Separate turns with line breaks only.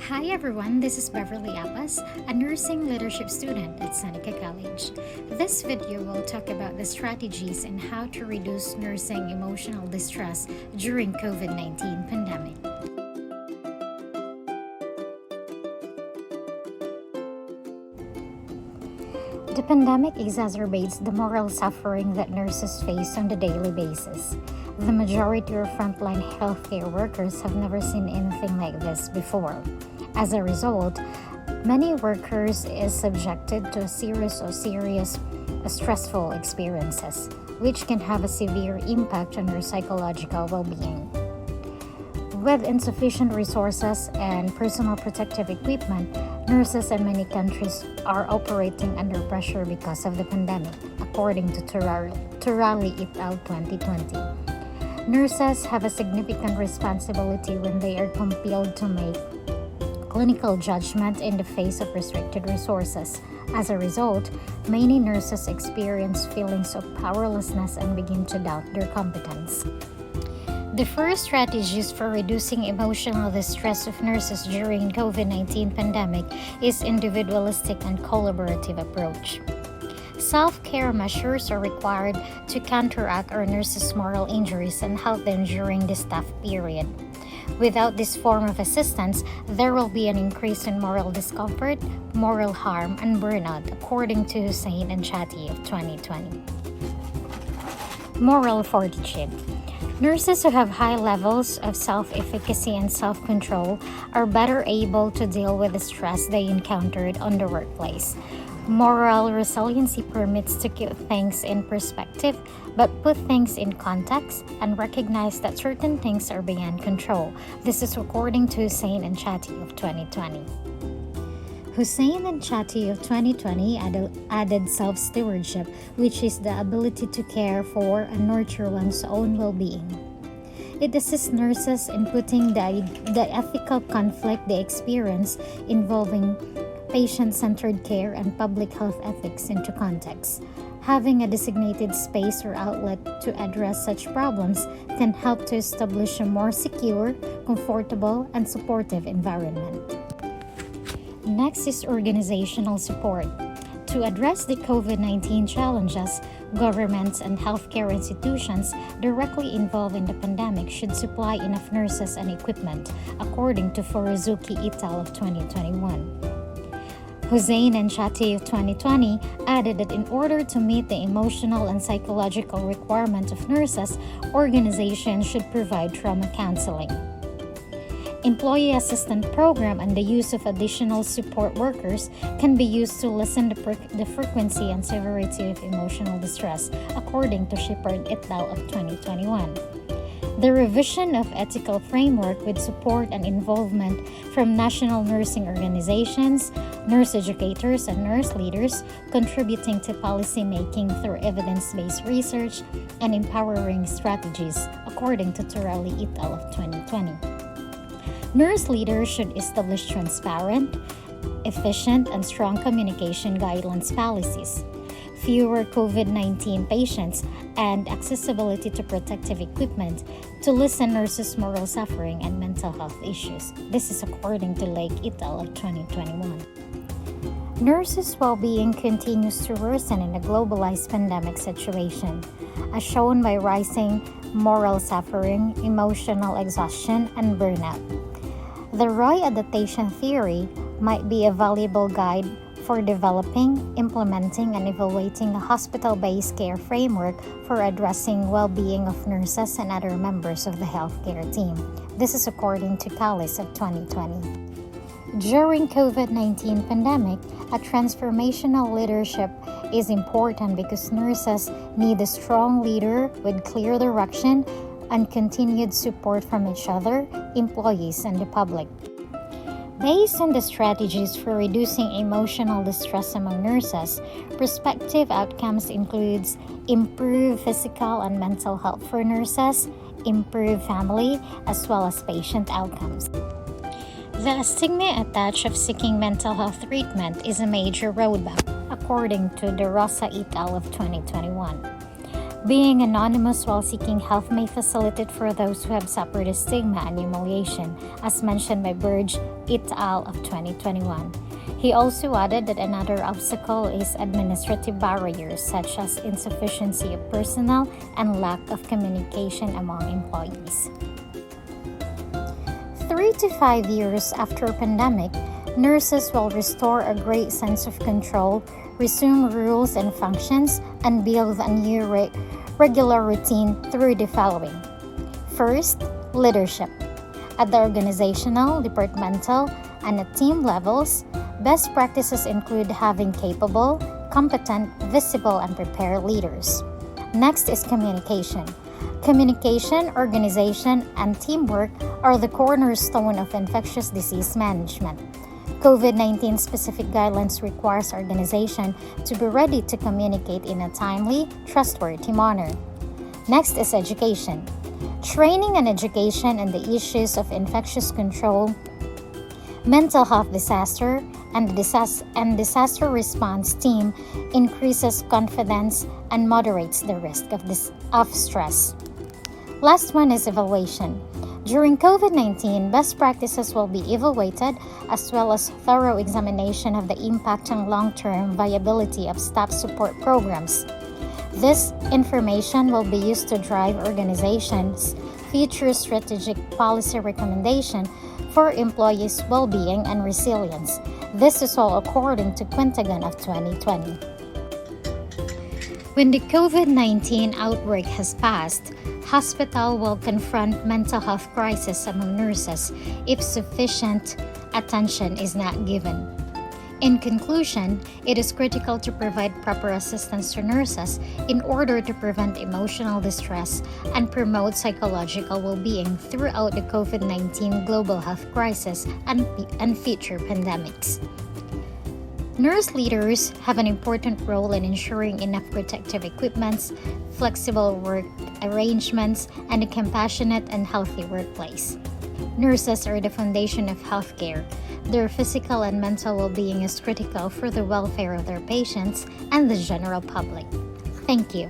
Hi everyone, this is Beverly Apas, a nursing leadership student at Seneca College. This video will talk about the strategies and how to reduce nursing emotional distress during COVID-19 pandemic. The pandemic exacerbates the moral suffering that nurses face on a daily basis. The majority of frontline healthcare workers have never seen anything like this before. As a result, many workers is subjected to a series of stressful experiences, which can have a severe impact on their psychological well-being. With insufficient resources and personal protective equipment, nurses in many countries are operating under pressure because of the pandemic, according to Turali et al. 2020. Nurses have a significant responsibility when they are compelled to make clinical judgment in the face of restricted resources. As a result, many nurses experience feelings of powerlessness and begin to doubt their competence. The first strategies for reducing emotional distress of nurses during COVID-19 pandemic is individualistic and collaborative approach. Self-care measures are required to counteract our nurses' moral injuries and help them during this tough period. Without this form of assistance, there will be an increase in moral discomfort, moral harm, and burnout, according to Hussein and Chatty of 2020. Moral fortitude. Nurses who have high levels of self-efficacy and self-control are better able to deal with the stress they encountered on the workplace. Moral resiliency permits to keep things in perspective, but put things in context and recognize that certain things are beyond control. This is according to Hussein and Chatty of 2020. Hussein and Chatty of 2020 added self-stewardship, which is the ability to care for and nurture one's own well-being. It assists nurses in putting the ethical conflict they experience involving patient-centered care and public health ethics into context. Having a designated space or outlet to address such problems can help to establish a more secure, comfortable, and supportive environment. Next is organizational support. To address the COVID-19 challenges, governments and healthcare institutions directly involved in the pandemic should supply enough nurses and equipment, according to Furuzuki et al. Of 2021. Hussein and Chatty of 2020 added that in order to meet the emotional and psychological requirement of nurses, organizations should provide trauma counseling. Employee assistance program and the use of additional support workers can be used to lessen the frequency and severity of emotional distress, according to Shepard et al. Of 2021. The revision of ethical framework with support and involvement from national nursing organizations, nurse educators, and nurse leaders, contributing to policy making through evidence-based research and empowering strategies, according to Turali et al. Of 2020. Nurse leaders should establish transparent, efficient, and strong communication guidelines policies, fewer COVID-19 patients, and accessibility to protective equipment to lessen nurses' moral suffering and mental health issues. This is according to Lake et al. Of 2021. Nurses' well-being continues to worsen in a globalized pandemic situation, as shown by rising moral suffering, emotional exhaustion, and burnout. The Roy adaptation theory might be a valuable guide for developing, implementing, and evaluating a hospital-based care framework for addressing well-being of nurses and other members of the healthcare team. This is according to Callis of 2020. During COVID-19 pandemic, a transformational leadership is important because nurses need a strong leader with clear direction and continued support from each other, employees, and the public. Based on the strategies for reducing emotional distress among nurses, prospective outcomes includes improved physical and mental health for nurses, improved family, as well as patient outcomes. The stigma attached of seeking mental health treatment is a major roadblock, according to De Rosa et al. Of 2021. Being anonymous while seeking help may facilitate for those who have suffered a stigma and humiliation, as mentioned by Burge et al. Of 2021. He also added that another obstacle is administrative barriers such as insufficiency of personnel and lack of communication among employees. 3 to 5 years after a pandemic, nurses will restore a great sense of control, resume rules and functions, and build a new regular routine through the following. First, leadership. At the organizational, departmental, and at team levels, best practices include having capable, competent, visible, and prepared leaders. Next is communication. Communication, organization, and teamwork are the cornerstone of infectious disease management. COVID-19 specific guidelines requires organization to be ready to communicate in a timely, trustworthy manner. Next is education. Training and education in the issues of infectious control, mental health disaster, and disaster response team increases confidence and moderates the risk of stress. Last one is evaluation. During COVID-19, best practices will be evaluated as well as thorough examination of the impact and long-term viability of staff support programs. This information will be used to drive organizations' future strategic policy recommendation for employees' well-being and resilience. This is all according to Quintagon of 2020. When the COVID-19 outbreak has passed, hospital will confront mental health crisis among nurses if sufficient attention is not given. In conclusion, it is critical to provide proper assistance to nurses in order to prevent emotional distress and promote psychological well-being throughout the COVID-19 global health crisis and future pandemics. Nurse leaders have an important role in ensuring enough protective equipment, flexible work arrangements, and a compassionate and healthy workplace. Nurses are the foundation of healthcare. Their physical and mental well-being is critical for the welfare of their patients and the general public. Thank you.